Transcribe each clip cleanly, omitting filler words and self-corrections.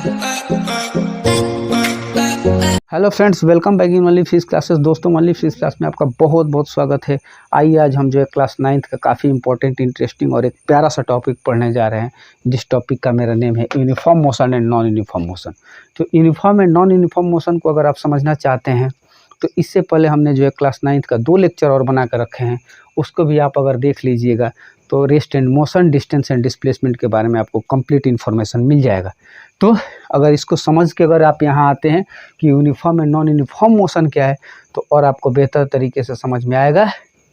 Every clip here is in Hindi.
Hello friends, welcome back in Malli physics classes. दोस्तों, मल्ली फिजिक्स क्लास में आपका बहुत बहुत स्वागत है। आइए आज हम जो है क्लास 9th का काफ़ी इंपॉर्टेंट, इंटरेस्टिंग और एक प्यारा सा टॉपिक पढ़ने जा रहे हैं, जिस टॉपिक का मेरा नेम है uniform motion and non uniform motion. तो uniform and non uniform motion को अगर आप समझना चाहते हैं तो इससे पहले हमने जो है क्लास 9th का 2 लेक्चर और बना कर रखे हैं, उसको भी आप अगर देख लीजिएगा तो rest and motion, distance and displacement के बारे में आपको कंप्लीट इन्फॉर्मेशन मिल जाएगा। तो अगर इसको समझ के अगर आप यहाँ आते हैं कि uniform and non uniform motion क्या है, तो और आपको बेहतर तरीके से समझ में आएगा,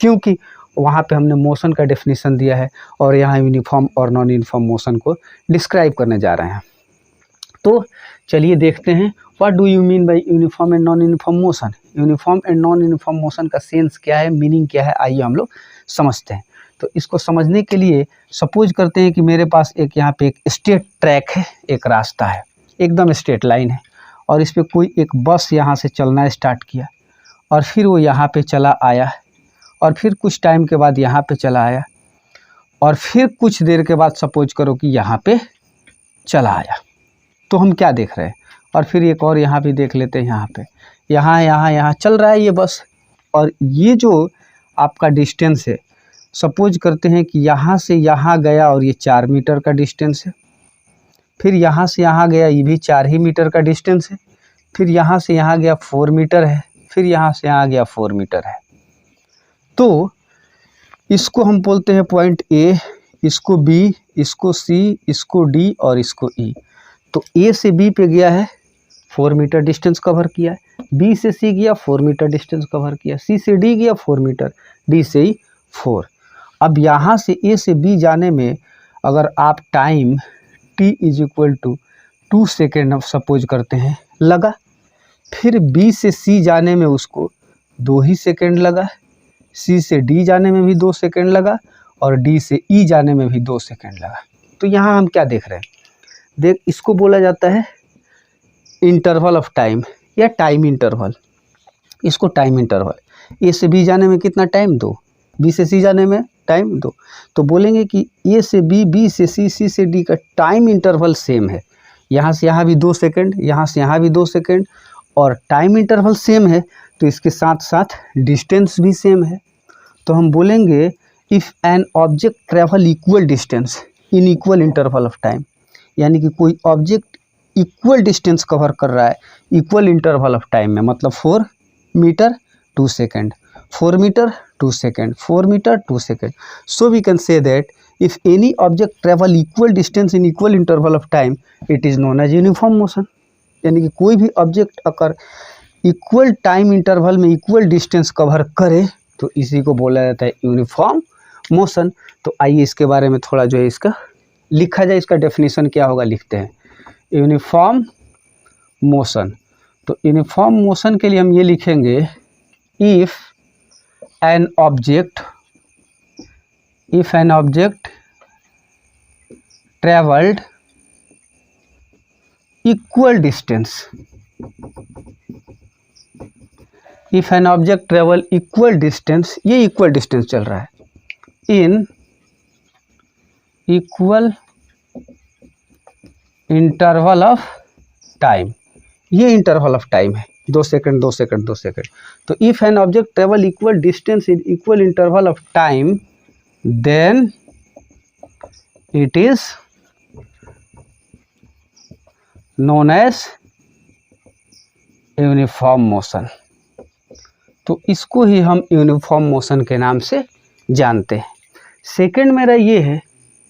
क्योंकि वहाँ पे हमने मोशन का डेफिनेशन दिया है और यहाँ यूनिफॉर्म और नॉन यूनिफॉर्म मोशन को डिस्क्राइब करने जा रहे हैं। तो चलिए देखते हैं, what do you mean by uniform and non uniform motion. Uniform and non uniform motion का सेंस क्या है, मीनिंग क्या है, आइए हम लोग समझते हैं। तो इसको समझने के लिए सपोज करते हैं कि मेरे पास एक यहाँ पे एक स्ट्रेट ट्रैक है, एक रास्ता है, एकदम स्ट्रेट लाइन है, और इस पे कोई एक बस यहाँ से चलना स्टार्ट किया और फिर वो यहाँ पे चला आया और फिर कुछ टाइम के बाद यहाँ पे चला आया और फिर कुछ देर के बाद सपोज करो कि यहाँ पे चला आया। तो हम क्या देख रहे हैं, और फिर एक और यहाँ भी देख लेते हैं, यहाँ पे यहाँ चल रहा है ये बस। और ये जो आपका डिस्टेंस है, सपोज करते हैं कि यहाँ से यहाँ गया और ये 4 मीटर का डिस्टेंस है, फिर यहाँ से यहाँ गया, ये भी 4 ही मीटर का डिस्टेंस है, फिर यहाँ से यहाँ गया 4 मीटर है, फिर यहाँ से यहाँ गया 4 मीटर है। तो इसको हम बोलते हैं पॉइंट ए, इसको बी, इसको सी, इसको डी और इसको ई। तो ए से बी पे गया है, 4 मीटर डिस्टेंस कवर किया है, बी से सी गया 4 मीटर डिस्टेंस कवर किया, सी से डी गया 4 मीटर, डी से ई 4। अब यहाँ से ए से बी जाने में अगर आप टाइम t = 2 सेकेंड अब सपोज करते हैं लगा, फिर बी से सी जाने में उसको 2 ही सेकेंड लगा, सी से डी जाने में भी 2 सेकेंड लगा और डी से ई जाने में भी 2 सेकेंड लगा। तो यहाँ हम क्या देख रहे हैं, देख इसको बोला जाता है इंटरवल ऑफ टाइम या टाइम इंटरवल। इसको टाइम इंटरवल, ए से बी जाने में कितना टाइम, 2, बी से सी जाने में टाइम 2। तो बोलेंगे कि ए से बी, बी से सी, सी से डी का टाइम इंटरवल सेम है। यहाँ से यहाँ भी 2 सेकेंड, यहाँ से यहाँ भी 2 सेकेंड, और टाइम इंटरवल सेम है तो इसके साथ साथ डिस्टेंस भी सेम है। तो हम बोलेंगे if an object travel equal distance in equal interval of time, यानी कि कोई ऑब्जेक्ट इक्वल डिस्टेंस कवर कर रहा है इक्वल इंटरवल ऑफ टाइम में, मतलब 4 metre 2 second, 4 metre 2 second, 4 metre 2 second. So we can say that if any object travel equal distance in equal interval of time, it is known as uniform motion। यानी कि कोई भी ऑब्जेक्ट अगर इक्वल टाइम इंटरवल में इक्वल डिस्टेंस कवर करे तो इसी को बोला जाता है यूनिफॉर्म मोशन। तो आइए इसके बारे में थोड़ा जो है इसका लिखा जाए, इसका डेफिनेशन क्या होगा, लिखते हैं यूनिफॉर्म मोशन। तो यूनिफॉर्म मोशन के लिए हम ये लिखेंगे, if an object traveled equal distance, if an object travel equal distance, ये equal distance चल रहा है in equal interval of time, ये इंटरवल ऑफ टाइम है, 2 सेकेंड 2 सेकेंड 2 सेकेंड। तो if an object travel equal distance in equal interval of time, then it is known as uniform motion. तो इसको ही हम यूनिफॉर्म मोशन के नाम से जानते हैं। सेकेंड मेरा ये है,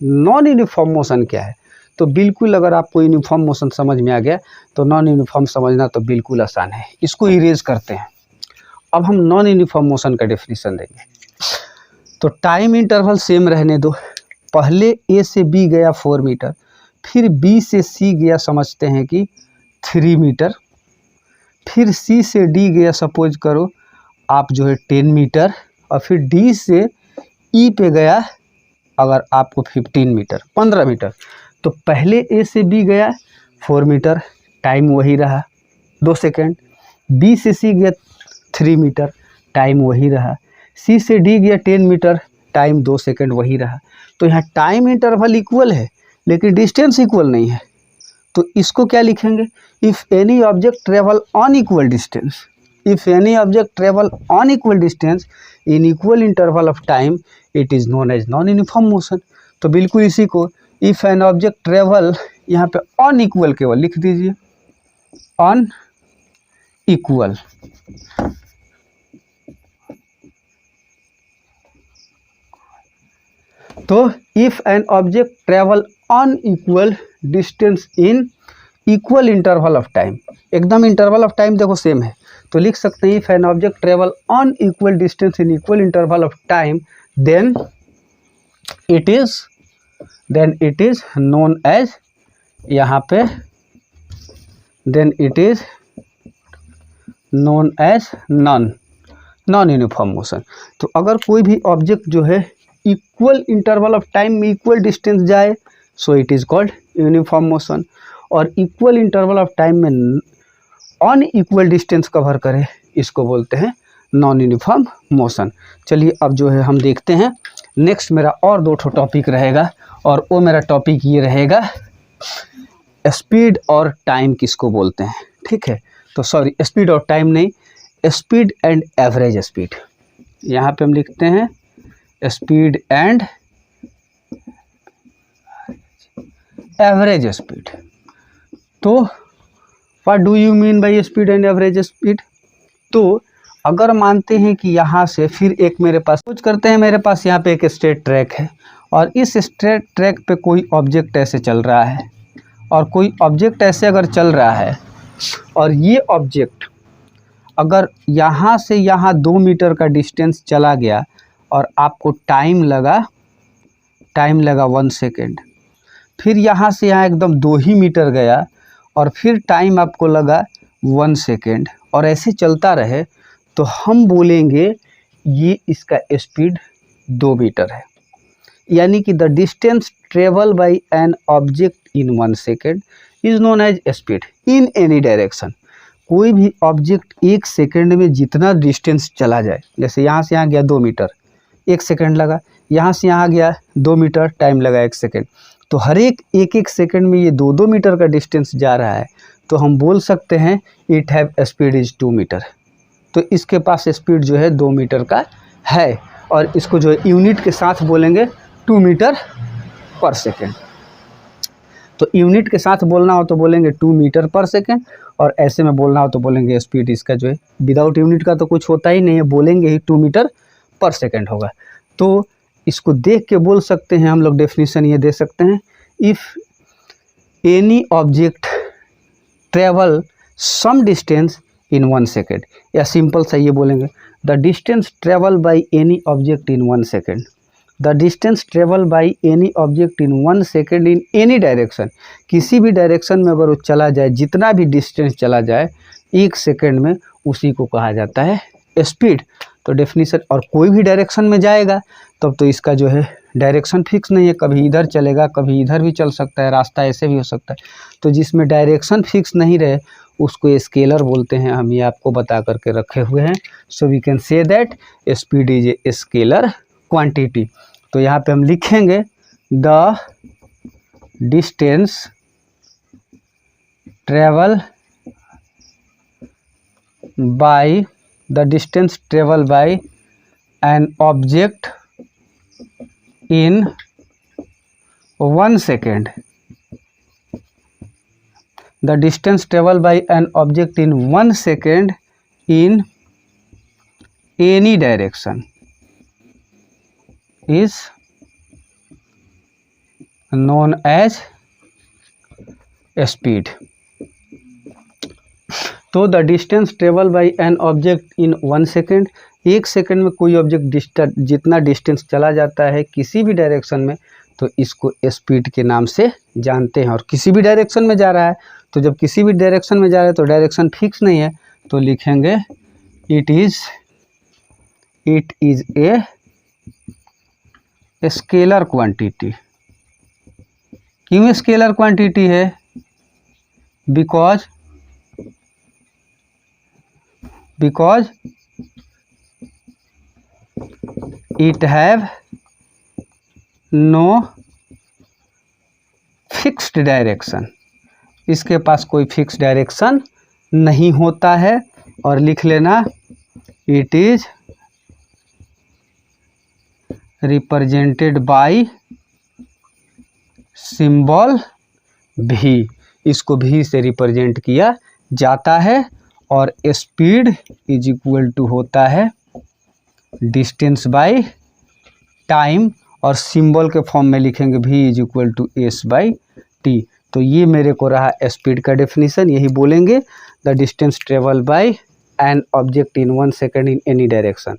नॉन यूनिफॉर्म मोशन क्या है। तो बिल्कुल अगर आपको यूनिफॉर्म मोशन समझ में आ गया तो नॉन यूनिफॉर्म समझना तो बिल्कुल आसान है। इसको इरेज करते हैं। अब हम नॉन यूनिफॉर्म मोशन का डेफिनेशन देंगे। तो टाइम इंटरवल सेम रहने दो, पहले ए से बी गया 4 मीटर, फिर बी से सी गया समझते हैं कि 3 मीटर, फिर सी से डी गया सपोज करो आप जो है 10 मीटर, और फिर डी से ई पे गया अगर आपको 15 मीटर 15 मीटर। तो पहले ए से बी गया 4 मीटर, टाइम वही रहा 2 सेकेंड, बी से सी गया 3 मीटर, टाइम वही रहा, सी से डी गया 10 मीटर, टाइम 2 सेकेंड वही रहा। तो यहाँ टाइम इंटरवल इक्वल है लेकिन डिस्टेंस इक्वल नहीं है। तो इसको क्या लिखेंगे, if any object travel unequal distance, if any object travel unequal distance in equal interval of time it is known as non uniform motion. तो बिल्कुल इसी को इफ एन ऑब्जेक्ट ट्रेवल, यहाँ पे ऑन इक्वल केवल लिख दीजिए, ऑन इक्वल, तो if an object travel unequal distance in equal interval of time, एकदम इंटरवल ऑफ टाइम देखो सेम है, तो लिख सकते हैं if an object travel unequal distance in equal interval of time then it is known as, यहाँ पे then it is known as non uniform motion. तो अगर कोई भी ऑब्जेक्ट जो है इक्वल इंटरवल ऑफ टाइम में इक्वल डिस्टेंस जाए so it is called uniform motion, और इक्वल इंटरवल ऑफ टाइम में ऑन इक्वल डिस्टेंस कवर करे इसको बोलते हैं नॉन यूनिफॉर्म मोशन। चलिए अब जो है हम देखते हैं नेक्स्ट, मेरा और दो ठो टॉपिक रहेगा, और वो मेरा टॉपिक ये रहेगा स्पीड और टाइम किसको बोलते हैं, ठीक है। तो सॉरी, स्पीड और टाइम नहीं, स्पीड एंड एवरेज स्पीड। यहाँ पे हम लिखते हैं स्पीड एंड एवरेज स्पीड। तो what do you mean by speed and average speed? तो अगर मानते हैं कि यहाँ से फिर एक मेरे पास, कुछ करते हैं, मेरे पास यहाँ पे एक स्ट्रेट ट्रैक है, और इस स्ट्रेट ट्रैक पे कोई ऑब्जेक्ट ऐसे चल रहा है, और कोई ऑब्जेक्ट ऐसे अगर चल रहा है, और ये ऑब्जेक्ट अगर यहाँ से यहाँ 2 मीटर का डिस्टेंस चला गया, और आपको टाइम लगा 1 सेकेंड, फिर यहाँ से यहाँ एकदम 2 ही मीटर गया, और फिर टाइम आपको लगा 1 सेकेंड, और ऐसे चलता रहे, तो हम बोलेंगे ये इसका स्पीड 2 मीटर है। यानी कि the distance travel by an object in 1 second is known as speed in any direction. कोई भी ऑब्जेक्ट 1 सेकेंड में जितना डिस्टेंस चला जाए, जैसे यहाँ से यहाँ गया 2 मीटर, 1 सेकेंड लगा, यहाँ से यहाँ गया 2 मीटर, टाइम लगा 1 सेकेंड, तो हर एक सेकेंड में ये 2 मीटर का डिस्टेंस जा रहा है, तो हम बोल सकते हैं it have speed is 2 metre. तो इसके पास स्पीड जो है 2 मीटर का है, और इसको जो है यूनिट के साथ बोलेंगे 2 मीटर पर सेकेंड। तो यूनिट के साथ बोलना हो तो बोलेंगे 2 मीटर पर सेकेंड, और ऐसे में बोलना हो तो बोलेंगे स्पीड इसका जो है विदाउट यूनिट का तो कुछ होता ही नहीं है, बोलेंगे ही 2 मीटर पर सेकेंड होगा। तो इसको देख के बोल सकते हैं हम लोग, डेफिनेशन ये दे सकते हैं, if any object travel some distance in 1 second, या सिंपल सा ये बोलेंगे the distance travel by any object in 1 second, the distance travel by any object in 1 second in any direction. किसी भी डायरेक्शन में अगर वो चला जाए, जितना भी डिस्टेंस चला जाए 1 सेकेंड में, उसी को कहा जाता है स्पीड। तो डेफिनेशन, और कोई भी डायरेक्शन में जाएगा तब तो इसका जो है डायरेक्शन फिक्स नहीं है, कभी इधर चलेगा, कभी इधर भी चल सकता है, रास्ता ऐसे भी हो सकता है। तो जिसमें डायरेक्शन फिक्स नहीं रहे उसको स्केलर बोलते हैं, हम ये आपको बता करके रखे हुए हैं। So we can say that speed is a scalar quantity. तो यहाँ पे हम लिखेंगे the distance travel by the distance travel by an object in 1 second, the distance travel by an object in 1 second in any direction is known as speed। तो the distance travel by an object in 1 second, 1 second में कोई ऑब्जेक्ट जितना डिस्टेंस चला जाता है किसी भी डायरेक्शन में, तो इसको स्पीड के नाम से जानते हैं। और किसी भी डायरेक्शन में जा रहा है, तो जब किसी भी डायरेक्शन में जा रहा है तो डायरेक्शन फिक्स नहीं है, तो लिखेंगे it is a scalar quantity. क्यों स्केलर क्वांटिटी है? because it have no fixed direction, इसके पास कोई फिक्स डायरेक्शन नहीं होता है। और लिख लेना it is represented by symbol भी, इसको भी से रिप्रेजेंट किया जाता है। और स्पीड इज इक्वल टू होता है डिस्टेंस बाय टाइम, और सिंबल के फॉर्म में लिखेंगे v is equal to S by T. तो ये मेरे को रहा स्पीड का डेफिनेशन, यही बोलेंगे the distance travel by an object in 1 second in any direction,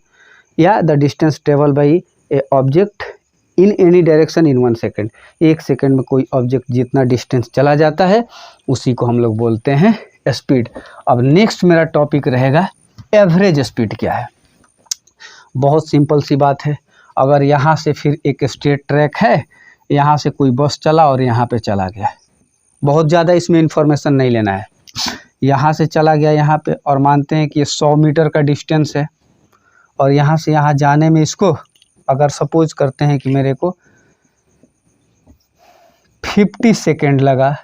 या the distance travel by a object in any direction in 1 second. 1 second में कोई ऑब्जेक्ट जितना डिस्टेंस चला जाता है उसी को हम लोग बोलते हैं स्पीड। अब नेक्स्ट मेरा टॉपिक रहेगा एवरेज स्पीड क्या है। बहुत सिंपल सी बात है, अगर यहाँ से फिर एक स्ट्रेट ट्रैक है, यहाँ से कोई बस चला और यहाँ पे चला गया, बहुत ज़्यादा इसमें इंफॉर्मेशन नहीं लेना है। यहाँ से चला गया यहाँ पे, और मानते हैं कि ये 100 मीटर का डिस्टेंस है, और यहाँ से यहाँ जाने में इसको अगर सपोज करते हैं कि मेरे को 50 सेकेंड लगा,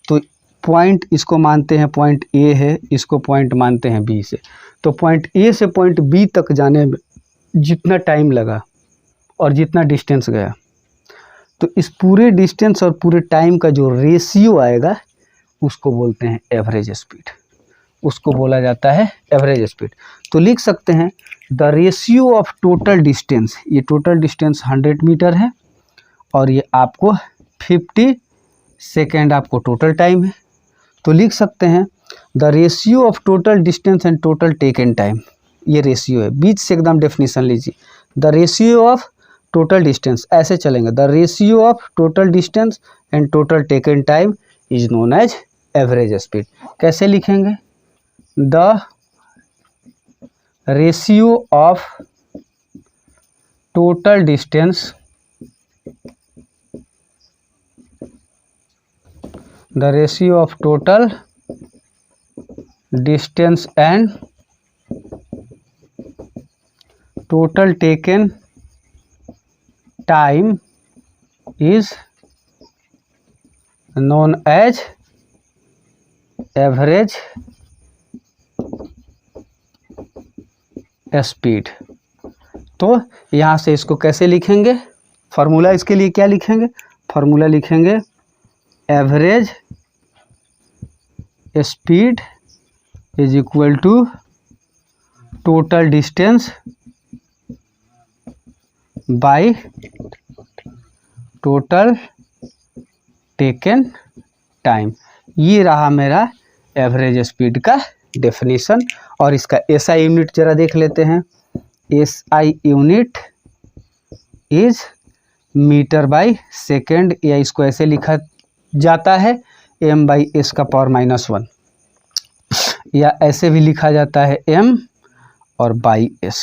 तो पॉइंट इसको मानते हैं पॉइंट ए है, इसको पॉइंट मानते हैं बी से। तो पॉइंट ए से पॉइंट बी तक जाने में जितना टाइम लगा और जितना डिस्टेंस गया, तो इस पूरे डिस्टेंस और पूरे टाइम का जो रेशियो आएगा उसको बोलते हैं एवरेज स्पीड, उसको बोला जाता है एवरेज स्पीड। तो लिख सकते हैं the ratio of total distance, ये टोटल डिस्टेंस 100 मीटर है और ये आपको 50 सेकेंड आपको टोटल टाइम है। तो लिख सकते हैं the ratio of total distance and total taken time, ये रेशियो है, बीच से एकदम डेफिनेशन लीजिए। The ratio of total distance, ऐसे चलेंगे, the ratio of total distance and total taken time is known as average speed. कैसे लिखेंगे? The ratio of total distance the ratio of total distance and total taken time is known as average speed। तो यहाँ से इसको कैसे लिखेंगे? फार्मूला इसके लिए क्या लिखेंगे? फार्मूला लिखेंगे average speed is equal to total distance by total taken time. ये रहा मेरा एवरेज स्पीड का डेफिनेशन। और इसका एसआई यूनिट जरा देख लेते हैं। SI unit is metre by second, या इसको ऐसे लिखा जाता है m बाई एस का पावर -1, या ऐसे भी लिखा जाता है m और बाई एस।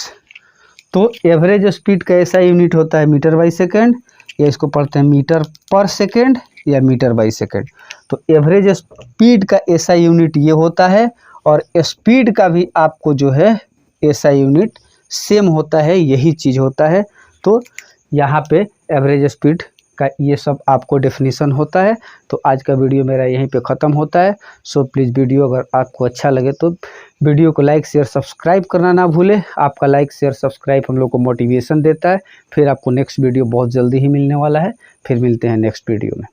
तो एवरेज स्पीड का ऐसा यूनिट होता है मीटर बाई सेकेंड, या इसको पढ़ते हैं मीटर पर सेकेंड या मीटर बाई सेकेंड। तो एवरेज स्पीड का ऐसा यूनिट ये होता है, और स्पीड का भी आपको जो है ऐसा यूनिट सेम होता है, यही चीज़ होता है। तो यहाँ पे एवरेज स्पीड का ये सब आपको डेफिनेशन होता है। तो आज का वीडियो मेरा यहीं पे ख़त्म होता है। सो प्लीज़ वीडियो अगर आपको अच्छा लगे तो वीडियो को लाइक शेयर सब्सक्राइब करना ना भूलें। आपका लाइक शेयर सब्सक्राइब हम लोग को मोटिवेशन देता है। फिर आपको नेक्स्ट वीडियो बहुत जल्दी ही मिलने वाला है। फिर मिलते हैं नेक्स्ट वीडियो में।